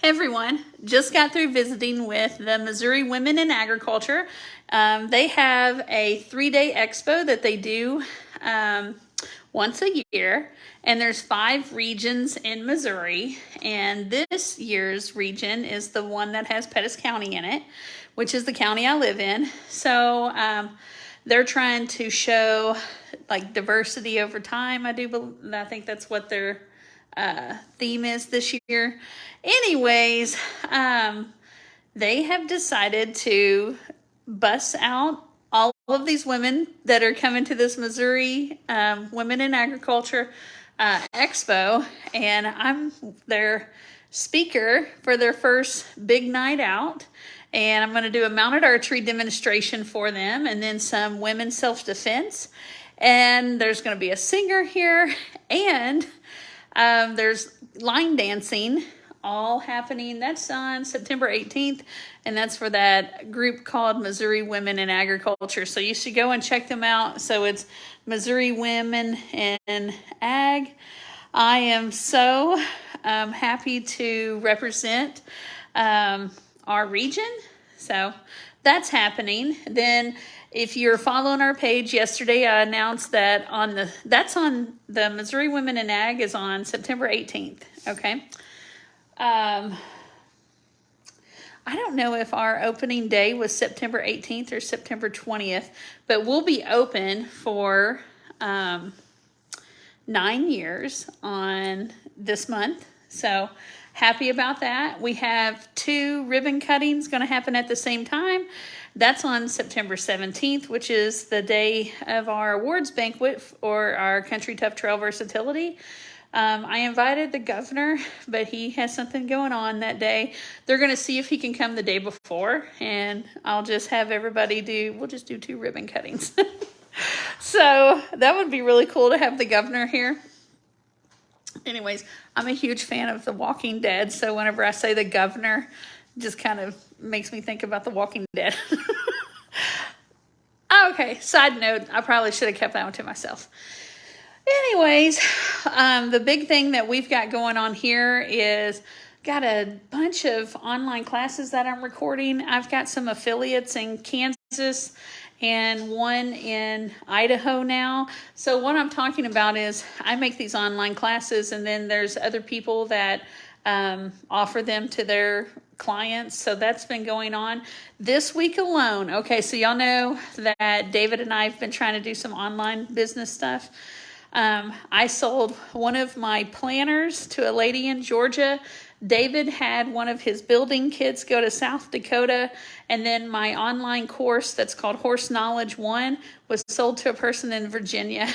Everyone, just got through visiting with the Missouri Women in Agriculture. They have a 3-day expo that they do once a year, and there's 5 regions in Missouri, and this year's region is the one that has Pettis County in it, which is the county I live in. So they're trying to show like diversity over time. I think that's what their theme is this year. Anyways, they have decided to bus out all of these women that are coming to this Missouri Women in Agriculture Expo, and I'm their speaker for their first big night out. And I'm going to do a mounted archery demonstration for them, and then some women's self-defense. And there's going to be a singer here, and there's line dancing all happening. That's on September 18th, and that's for that group called Missouri Women in Agriculture. So you should go and check them out. So it's Missouri Women in Ag. I am so happy to represent our region. So that's happening. Then if you're following our page, yesterday I announced that that's on the Missouri Women in Ag is on September 18th. Okay. I don't know if our opening day was September 18th or September 20th, but we'll be open for 9 years on this month. So happy about that. We have 2 ribbon cuttings going to happen at the same time. That's on September 17th, which is the day of our awards banquet for our Country Tough Trail Versatility. I invited the governor, but he has something going on that day. They're going to see if he can come the day before, and I'll just have everybody we'll just do 2 ribbon cuttings. So that would be really cool to have the governor here. Anyways, I'm a huge fan of The Walking Dead, so whenever I say the governor, it just kind of makes me think about The Walking Dead. Okay, side note, I probably should have kept that one to myself. Anyways, the big thing that we've got going on here is got a bunch of online classes that I'm recording. I've got some affiliates in Kansas and one in Idaho now. So what I'm talking about is I make these online classes, and then there's other people that offer them to their clients. So that's been going on this week alone. Okay, so y'all know that David and I have been trying to do some online business stuff. I sold one of my planners to a lady in Georgia. David had one of his building kids go to South Dakota, and then my online course that's called Horse Knowledge 1 was sold to a person in Virginia.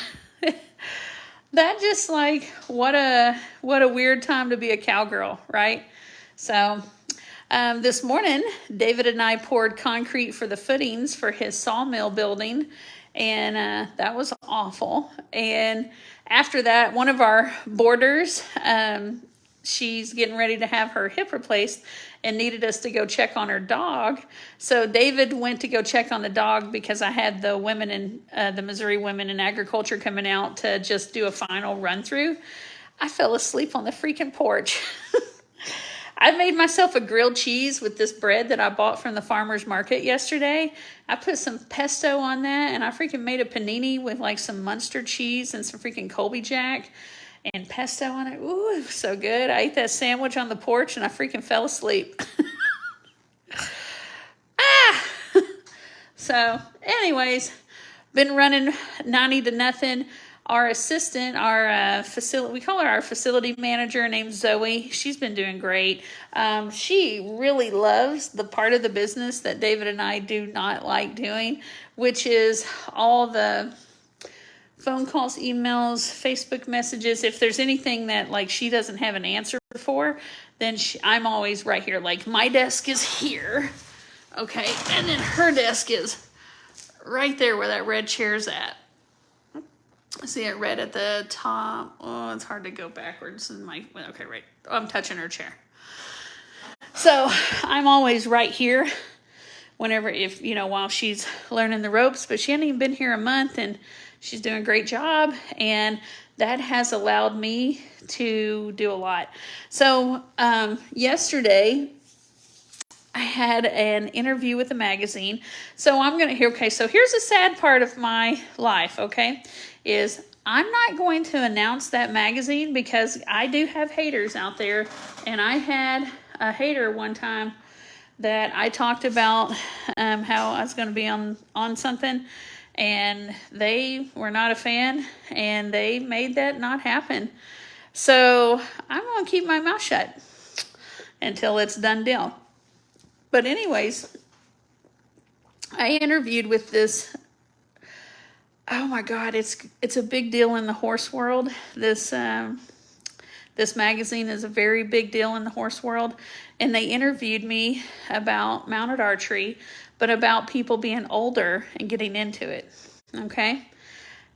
That just like what a weird time to be a cowgirl, right? So this morning, David and I poured concrete for the footings for his sawmill building, and that was awful. And after that, one of our boarders, she's getting ready to have her hip replaced and needed us to go check on her dog. So David went to go check on the dog because I had the women in the Missouri Women in Agriculture coming out to just do a final run through. I fell asleep on the freaking porch. I made myself a grilled cheese with this bread that I bought from the farmer's market yesterday. I put some pesto on that, and I freaking made a panini with like some Munster cheese and some freaking Colby Jack and pesto on it. Ooh, it was so good. I ate that sandwich on the porch, and I freaking fell asleep. So anyways, been running 90-0. Our assistant, our we call her our facility manager, named Zoe. She's been doing great. She really loves the part of the business that David and I do not like doing, which is all the phone calls, emails, Facebook messages. If there's anything that like she doesn't have an answer for, then I'm always right here. Like my desk is here, okay, and then her desk is right there where that red chair's at. See it red at the top. Oh, it's hard to go backwards. Okay, right. Oh, I'm touching her chair. So I'm always right here while she's learning the ropes, but she hasn't even been here a month, and she's doing a great job. And that has allowed me to do a lot. So yesterday, I had an interview with a magazine. So I'm going to hear, okay, so here's a sad part of my life, okay, is I'm not going to announce that magazine because I do have haters out there. And I had a hater one time that I talked about how I was going to be on something, and they were not a fan, and they made that not happen. So I'm going to keep my mouth shut until it's done deal. But anyways, I interviewed with this. Oh my God, it's a big deal in the horse world. This magazine is a very big deal in the horse world, and they interviewed me about mounted archery, but about people being older and getting into it. Okay.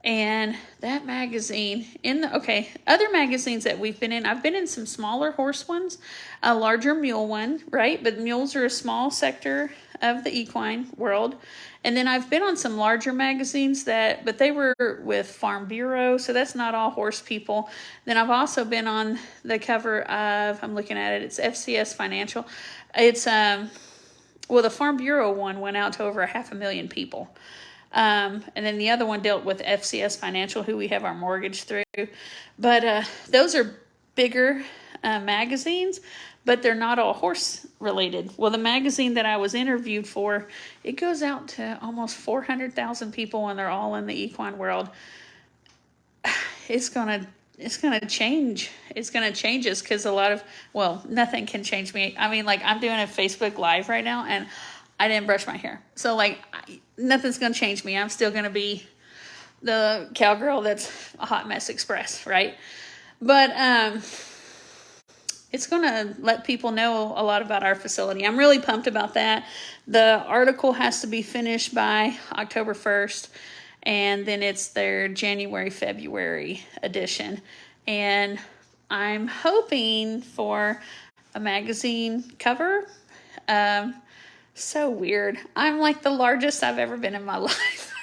And that magazine, other magazines that we've been in, I've been in some smaller horse ones, a larger mule one, right? But mules are a small sector of the equine world. And then I've been on some larger magazines but they were with Farm Bureau, so that's not all horse people. Then I've also been on the cover of, I'm looking at it, it's FCS Financial. It's, the Farm Bureau one went out to over 500,000 people. And then the other one dealt with FCS Financial, who we have our mortgage through. But those are bigger magazines, but they're not all horse related. Well, the magazine that I was interviewed for, it goes out to almost 400,000 people, and they're all in the equine world. It's gonna change. It's gonna change us because nothing can change me. I mean, like, I'm doing a Facebook Live right now, and I didn't brush my hair. So, like, nothing's going to change me. I'm still going to be the cowgirl that's a hot mess express, right? But it's going to let people know a lot about our facility. I'm really pumped about that. The article has to be finished by October 1st, and then it's their January, February edition. And I'm hoping for a magazine cover. So weird. I'm like the largest I've ever been in my life.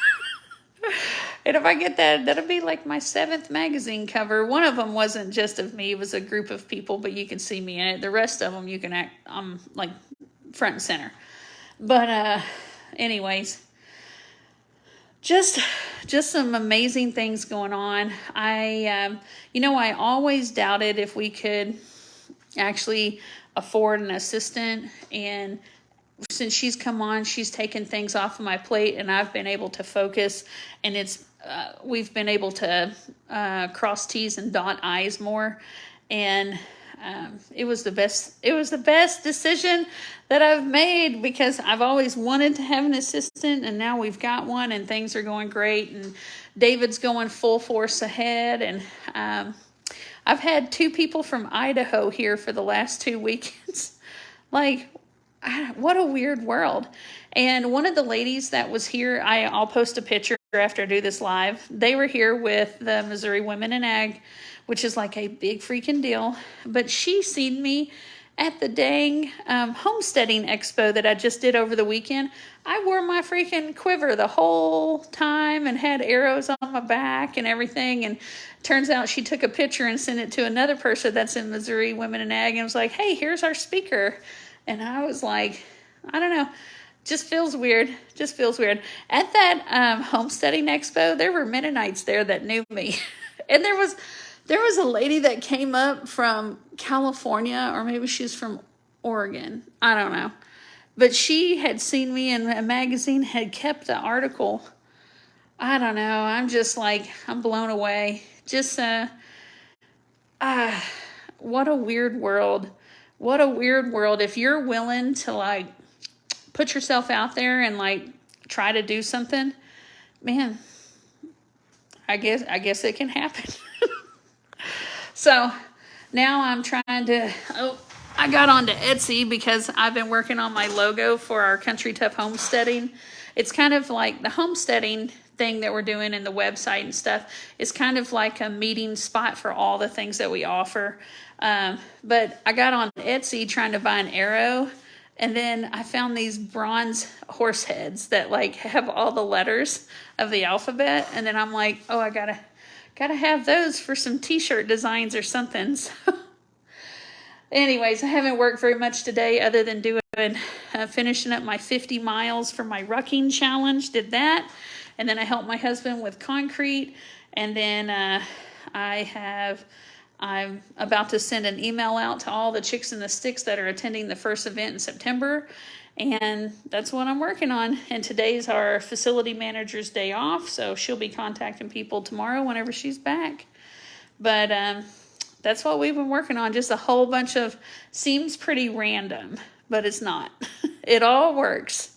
And if I get that, that'll be like my 7th magazine cover. One of them wasn't just of me. It was a group of people, but you can see me in it. The rest of them, I'm like front and center. But anyways, just some amazing things going on. I always doubted if we could actually afford an assistant, and since she's come on, she's taken things off of my plate, and I've been able to focus, and we've been able to cross T's and dot I's more, and it was the best decision that I've made, because I've always wanted to have an assistant, and now we've got one, and things are going great, and David's going full force ahead, and I've had 2 people from Idaho here for the last 2 weekends. Like, what a weird world. And one of the ladies that was here, I'll post a picture after I do this live. They were here with the Missouri Women in Ag, which is like a big freaking deal. But she seen me at the dang homesteading expo that I just did over the weekend. I wore my freaking quiver the whole time and had arrows on my back and everything. And turns out she took a picture and sent it to another person that's in Missouri Women in Ag, and was like, hey, here's our speaker. And I was like, I don't know, just feels weird. At that homesteading expo, there were Mennonites there that knew me. And there was a lady that came up from California, or maybe she's from Oregon. I don't know. But she had seen me in a magazine, had kept the article. I don't know. I'm just like, I'm blown away. Just, what a weird world. What a weird world. If you're willing to, like, put yourself out there and, like, try to do something, man, I guess it can happen. So now I'm trying to, I got onto Etsy because I've been working on my logo for our Country Tough Homesteading. It's kind of like the homesteading thing that we're doing in the website and stuff. It's kind of like a meeting spot for all the things that we offer. But I got on Etsy trying to buy an arrow, and then I found these bronze horse heads that, like, have all the letters of the alphabet. And then I'm like, oh, I gotta Gotta have those for some t-shirt designs or something. So anyways, I haven't worked very much today other than finishing up my 50 miles for my rucking challenge. Did that. And then I helped my husband with concrete. And then I'm about to send an email out to all the chicks in the sticks that are attending the first event in September. And that's what I'm working on. And today's our facility manager's day off. So she'll be contacting people tomorrow whenever she's back. But that's what we've been working on. Just a whole bunch of, seems pretty random, but it's not. It all works.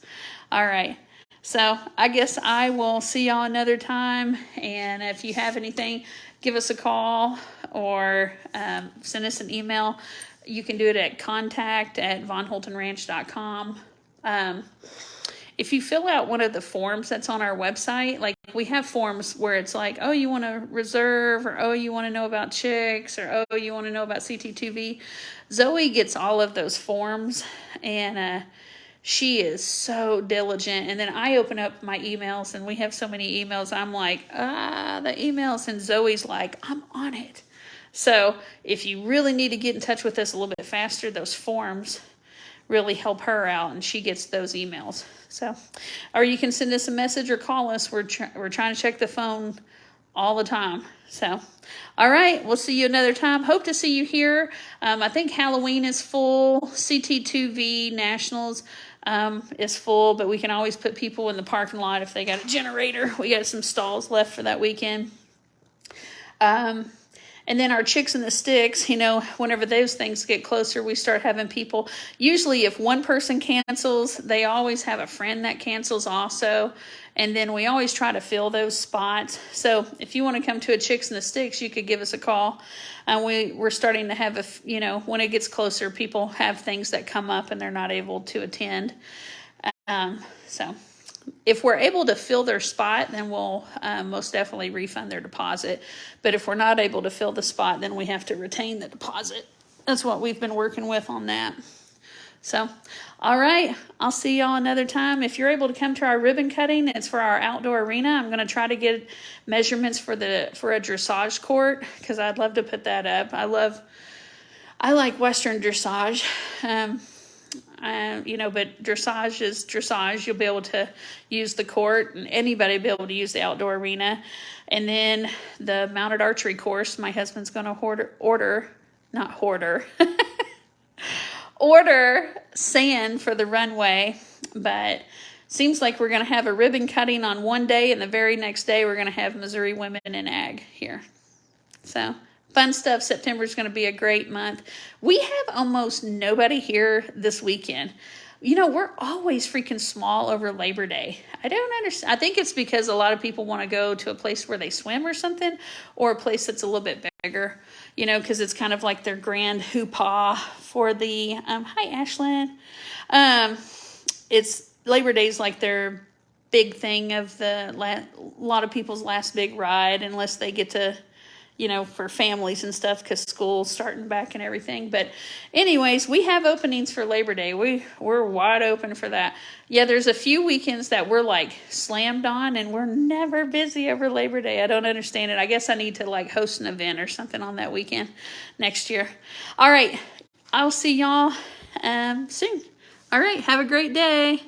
All right. So I guess I will see y'all another time. And if you have anything, give us a call or send us an email. You can do it at contact@vonholtenranch.com. If you fill out one of the forms that's on our website, like we have forms where it's like, oh, you want to reserve, or oh, you want to know about chicks, or oh, you want to know about CT2V. Zoe gets all of those forms, and she is so diligent. And then I open up my emails, and we have so many emails. I'm like, the emails, and Zoe's like, I'm on it. So if you really need to get in touch with us a little bit faster, those forms really help her out, and she gets those emails. So, or you can send us a message or call us. We're trying to check the phone all the time. So, all right, we'll see you another time. Hope to see you here. I think Halloween is full. CT2V Nationals is full, but we can always put people in the parking lot if they got a generator. We got some stalls left for that weekend. And then our chicks in the sticks, whenever those things get closer, we start having people. Usually if one person cancels, they always have a friend that cancels also. And then we always try to fill those spots. So if you want to come to a Chicks in the Sticks, you could give us a call. We're starting to have, when it gets closer, people have things that come up and they're not able to attend. So if we're able to fill their spot, then we'll most definitely refund their deposit. But if we're not able to fill the spot, then we have to retain the deposit. That's what we've been working with on that. So, all right, I'll see y'all another time. If you're able to come to our ribbon cutting, it's for our outdoor arena. I'm going to try to get measurements for a dressage court, because I'd love to put that up. I like Western dressage. But dressage is dressage. You'll be able to use the court, and anybody will be able to use the outdoor arena. And then the mounted archery course, my husband's going to order sand for the runway. But seems like we're going to have a ribbon cutting on one day, and the very next day we're going to have Missouri Women in Ag here. So fun stuff. September is going to be a great month. We have almost nobody here this weekend. We're always freaking small over Labor Day. I don't understand. I think it's because a lot of people want to go to a place where they swim or something, or a place that's a little bit bigger, because it's kind of like their grand hoopah for the, hi, Ashlyn. It's Labor Day's like their big thing of a lot of people's last big ride, unless they get to, for families and stuff, because school's starting back and everything. But anyways, we have openings for Labor Day. We're wide open for that. Yeah, there's a few weekends that we're like slammed on, and we're never busy over Labor Day. I don't understand it. I guess I need to host an event or something on that weekend next year. All right, I'll see y'all soon. All right, have a great day.